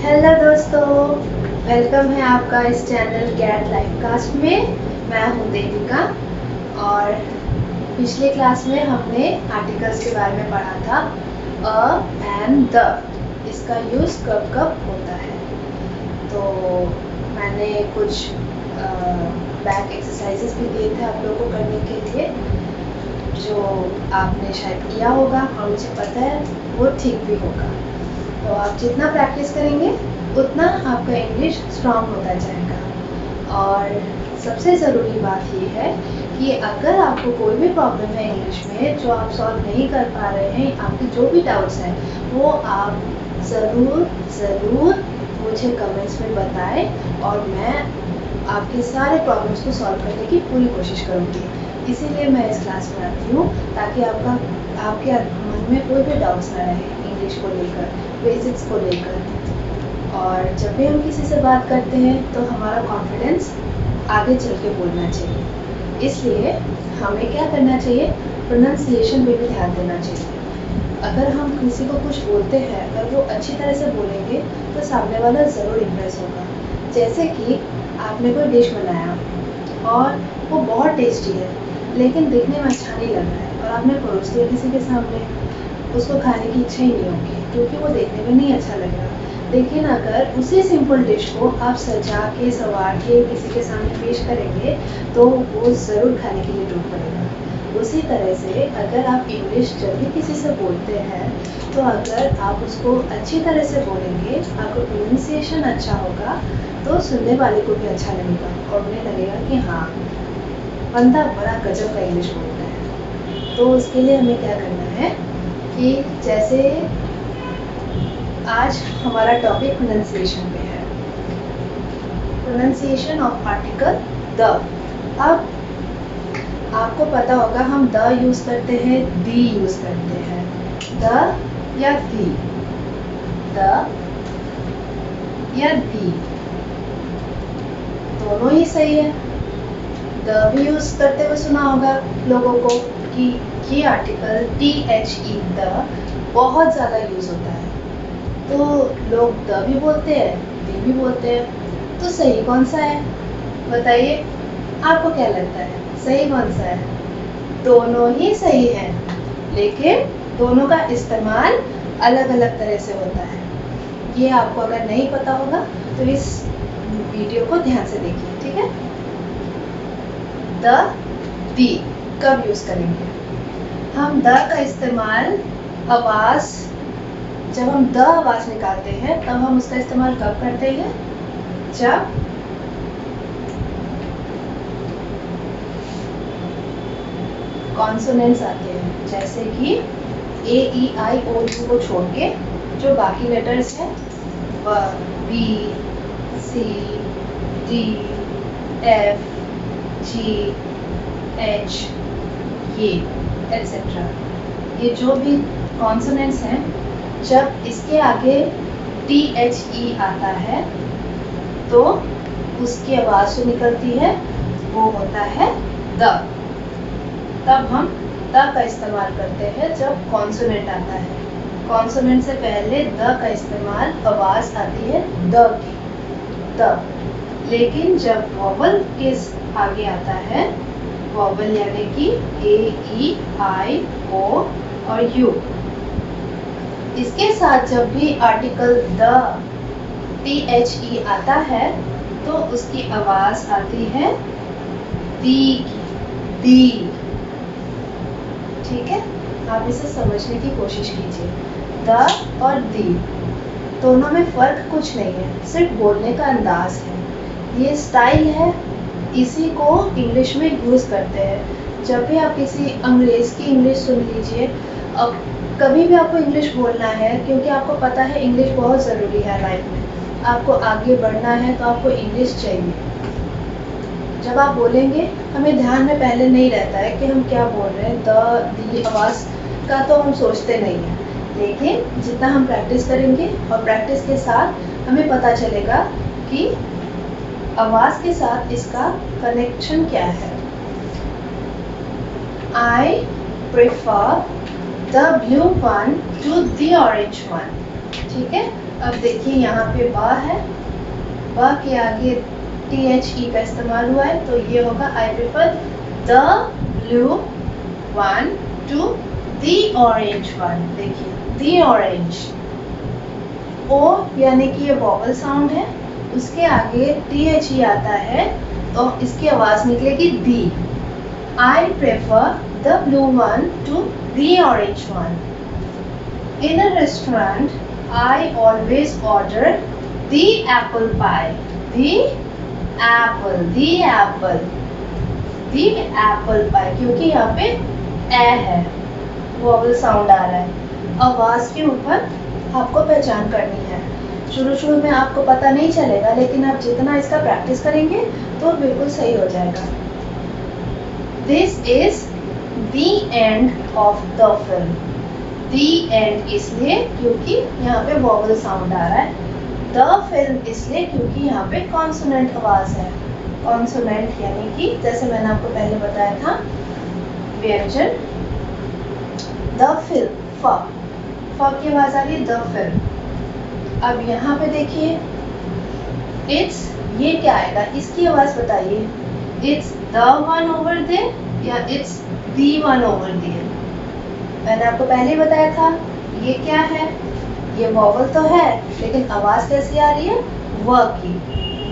Hello दोस्तों, welcome है आपका इस चैनल गैट लाइफकास्ट में। मैं हूँ देविका और पिछले क्लास में हमने आर्टिकल्स के बारे में पढ़ा था। अ एंड द, इसका यूज़ कब कब होता है। तो मैंने कुछ बैक एक्सरसाइजेस भी दिए थे आप लोगों को करने के लिए, जो आपने शायद किया होगा और मुझे पता है वो ठीक भी होगा। तो आप जितना प्रैक्टिस करेंगे उतना आपका इंग्लिश स्ट्रांग होता जाएगा। और सबसे ज़रूरी बात ये है कि अगर आपको कोई भी प्रॉब्लम है इंग्लिश में जो आप सॉल्व नहीं कर पा रहे हैं, आपके जो भी डाउट्स हैं वो आप ज़रूर मुझे कमेंट्स में बताएं और मैं आपके सारे प्रॉब्लम्स को सॉल्व करने की पूरी कोशिश करूँगी। इसीलिए मैं इस क्लास में आती हूँ ताकि आपके मन में कोई भी डाउट्स ना रहे इंग्लिश को लेकर, बेसिक्स को लेकर। और जब भी हम किसी से बात करते हैं तो हमारा कॉन्फिडेंस आगे चल के बोलना चाहिए। इसलिए हमें क्या करना चाहिए, प्रोनाउंसिएशन पे भी ध्यान देना चाहिए। अगर हम किसी को कुछ बोलते हैं, अगर वो अच्छी तरह से बोलेंगे तो सामने वाला ज़रूर इम्प्रेस होगा। जैसे कि आपने कोई डिश बनाया और वो बहुत टेस्टी है लेकिन देखने में अच्छा नहीं लग रहा है और आपने परोस दिया किसी के सामने, उसको खाने की इच्छा ही नहीं होगी क्योंकि वो देखने में नहीं अच्छा लग रहा। लेकिन अगर उसी सिंपल डिश को आप सजा के संवार के किसी के सामने पेश करेंगे तो वो ज़रूर खाने के लिए टूट पड़ेगा। उसी तरह से अगर आप इंग्लिश जब भी किसी से बोलते हैं तो अगर आप उसको अच्छी तरह से बोलेंगे, आपका प्रोनाउंसिएशन अच्छा होगा तो सुनने वाले को भी अच्छा लगेगा और उन्हें लगेगा कि हाँ, बंदा बड़ा गजब का इंग्लिश बोलता है। तो उसके लिए हमें क्या करना है कि जैसे आज हमारा टॉपिक प्रोनाउंसिएशन पे है, प्रोनाउंसिएशन ऑफ आर्टिकल द। अब आपको पता होगा हम द यूज़ करते हैं, दी यूज़ करते हैं, द या दी, द या दी दोनों ही सही है। द भी यूज़ करते हुए सुना होगा लोगों को कि ये आर्टिकल THE द बहुत ज़्यादा यूज़ होता है, तो लोग द भी बोलते हैं, दी भी बोलते हैं। तो सही कौन सा है बताइए, आपको क्या लगता है सही कौन सा है? दोनों ही सही हैं, लेकिन दोनों का इस्तेमाल अलग अलग तरह से होता है। ये आपको अगर नहीं पता होगा तो इस वीडियो को ध्यान से देखिए, ठीक है। द, दी कब यूज़ करेंगे? हम द का इस्तेमाल आवाज़, जब हम द आवाज़ निकालते हैं तब हम उसका इस्तेमाल कब करते हैं? जब कॉन्सोनेंट्स आते हैं, जैसे कि A-E-I-O-U को छोड़ के जो बाकी लेटर्स हैं B, C, D, F, G, H, ये etc. ये जो भी कॉन्सोनेंट्स हैं, जब इसके आगे THE आता है तो उसकी आवाज़ जो निकलती है वो होता है द। तब हम द का इस्तेमाल करते हैं जब कॉन्सोनेंट आता है। कॉन्सोनेंट से पहले द का इस्तेमाल आवाज़ आती है द की, द। लेकिन जब वॉवल के आगे आता है, वॉवल यानी कि A-E-I-O और U, इसके साथ जब भी आर्टिकल द THE आता है तो उसकी आवाज़ आती है दी की, दी। ठीक है, आप इसे समझने की कोशिश कीजिए। द और दी दोनों में फ़र्क कुछ नहीं है, सिर्फ बोलने का अंदाज है, ये स्टाइल है। इसी को इंग्लिश में यूज़ करते हैं। जब भी आप किसी अंग्रेज़ की इंग्लिश सुन लीजिए, अब कभी भी आपको इंग्लिश बोलना है क्योंकि आपको पता है इंग्लिश बहुत ज़रूरी है लाइफ में, आपको आगे बढ़ना है तो आपको इंग्लिश चाहिए। जब आप बोलेंगे हमें ध्यान में पहले नहीं रहता है कि हम क्या बोल रहे हैं, द दी आवाज़ का तो हम सोचते नहीं हैं, लेकिन जितना हम प्रैक्टिस करेंगे और प्रैक्टिस के साथ हमें पता चलेगा कि आवाज़ के साथ इसका कनेक्शन क्या है। I prefer the blue one to the orange one, ठीक है। अब देखिए यहाँ पे ब है, ब के आगे THE का इस्तेमाल हुआ है, तो ये होगा आई prefer the blue one to the orange one. देखिए द ऑरेंज, ओ यानी कि ये वॉवल साउंड है, उसके आगे THE आता है तो इसकी आवाज निकलेगी the. I prefer the blue one to the orange one. In a restaurant, I always order the apple pie. The apple pie, क्योंकि यहाँ पे ए है, वॉवल साउंड आ रहा है। आवाज के ऊपर आपको पहचान करनी है। शुरू में आपको पता नहीं चलेगा, लेकिन आप जितना इसका प्रैक्टिस करेंगे तो बिल्कुल सही हो जाएगा। This is the end of the film. The end इसलिए क्योंकि यहाँ पे वॉवल साउंड आ रहा है। The film इसलिए क्योंकि यहाँ पे कॉन्सोनेंट आवाज है। कॉन्सोनेंट यानी कि जैसे मैंने आपको पहले बताया था, व्यंजन। The film, फ की आवाज आ रही है, the film। अब यहाँ पे देखिए it's, ये क्या आएगा, इसकी आवाज बताइए। It's the one over there या it's the one over there? मैंने आपको पहले ही बताया था, ये क्या है, ये वॉवल तो है लेकिन आवाज कैसी आ रही है, व की,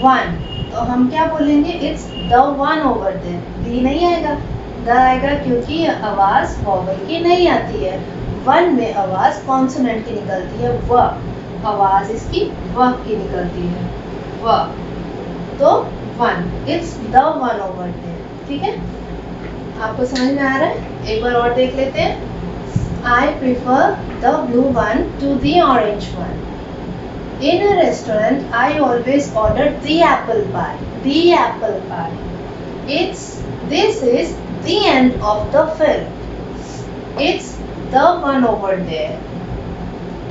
वन। तो हम क्या बोलेंगे, it's the one over there. The नहीं आएगा, द आएगा क्योंकि आवाज वॉवल की नहीं आती है। वन में आवाज कॉन्सोनेंट की निकलती है, व आवाज इसकी व की निकलती है, व। तो one, it's the one over there. ठीक है, आपको समझ में आ रहा है? एक बार और देख लेते हैं। I prefer the blue one to the orange one. In a restaurant, I always order the apple pie. The apple pie. This is the end of the film. It's the one over there.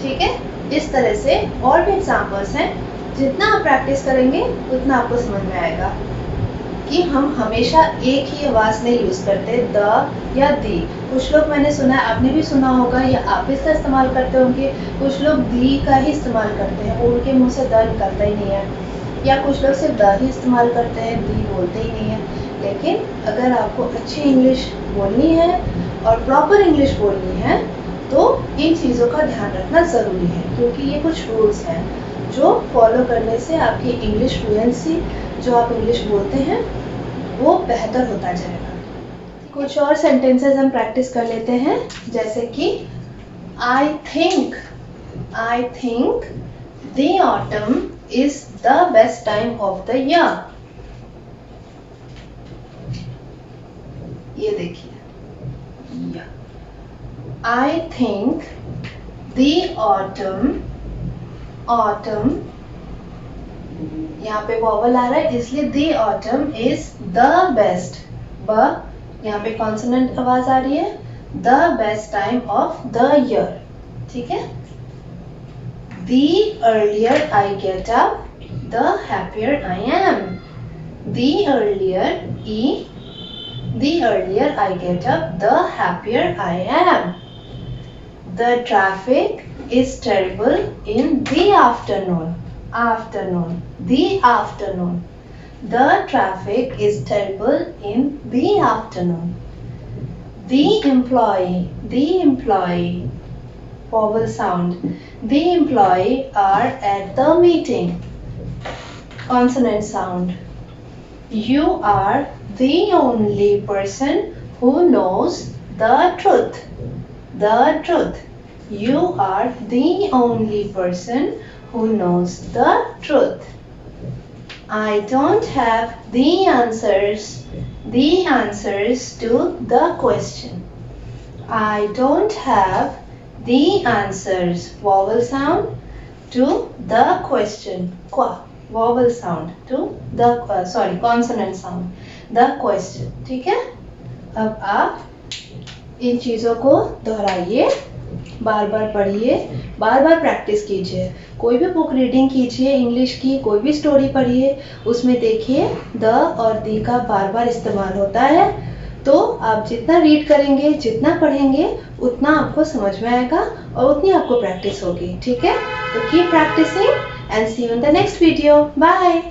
ठीक है? इस तरह से और भी examples हैं। जितना आप प्रैक्टिस करेंगे उतना आपको समझ में आएगा कि हम हमेशा एक ही आवाज नहीं यूज करते, द या दी। कुछ लोग, मैंने सुना है, आपने भी सुना होगा या आप इसका इस्तेमाल करते होंगे, कुछ लोग दी का ही इस्तेमाल करते हैं, उनके मुंह से द निकलता ही नहीं है। या कुछ लोग सिर्फ द ही इस्तेमाल करते हैं, दी बोलते ही नहीं है। लेकिन अगर आपको अच्छी इंग्लिश बोलनी है और प्रॉपर इंग्लिश बोलनी है तो इन चीज़ों का ध्यान रखना ज़रूरी है, क्योंकि ये कुछ रूल्स हैं जो फॉलो करने से आपकी इंग्लिश फ्लुएंसी, जो आप इंग्लिश बोलते हैं, वो बेहतर होता जाएगा। कुछ और सेंटेंसेस हम प्रैक्टिस कर लेते हैं, जैसे कि I think the autumn is the best time of the year. ये देखिए, आई थिंक द ऑटम, यहाँ पे वॉवल आ रहा है इसलिए the autumn is the best, ब यहाँ पे कॉन्सोनेंट आवाज आ रही है, the best time of the year. ठीक है, the earlier I get up the happier I am. The earlier I get up the happier I am. The traffic is terrible in the afternoon. The traffic is terrible in the afternoon. The employee, vowel sound. The employee are at the meeting. Consonant sound. You are the only person who knows the truth. You are the only person who knows the truth. I don't have the answers to the question. I don't have the answers, vowel sound, to the question. Qua, vowel sound to the consonant sound, the question. ठीक है, अब आप इन चीज़ों को दोहराइए, बार बार पढ़िए, बार बार practice कीजिए। कोई भी बुक रीडिंग कीजिए इंग्लिश की, कोई भी स्टोरी पढ़िए, उसमें देखिए द और दी का बार बार इस्तेमाल होता है। तो आप जितना रीड करेंगे, जितना पढ़ेंगे, उतना आपको समझ में आएगा और उतनी आपको प्रैक्टिस होगी। ठीक है, तो keep practising and see you in the next video. Bye.